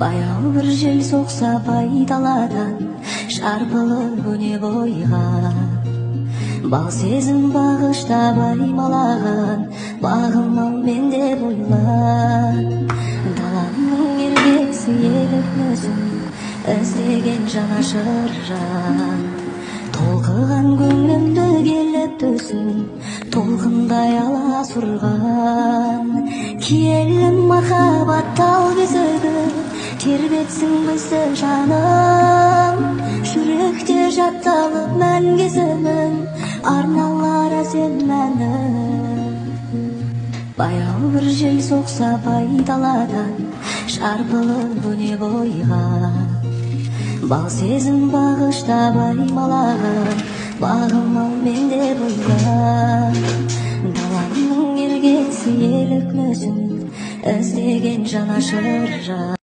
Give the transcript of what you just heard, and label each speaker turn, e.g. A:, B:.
A: Баяу бір жел соқса пайдаладан шарпылып өне бойға, бал сезім бағыштабай малаған бағым менде бойла. Даланың ергесі елік өзін іздеген жанашыр жан, толқыған көңілімді келіп төсін толқындай ала сұрған. Киелім махаббат тал бесігі тербетсің бізді жаным, жүректе жатталып мәнгізімін арналар әсем мәнім. Баяу бір жел соқса пайдаладан шарпылып өне бойға, бал сезім бағыштабай малаған бағым менде бойға. Даланың ергесі елік өзін іздеген жанашыр жан.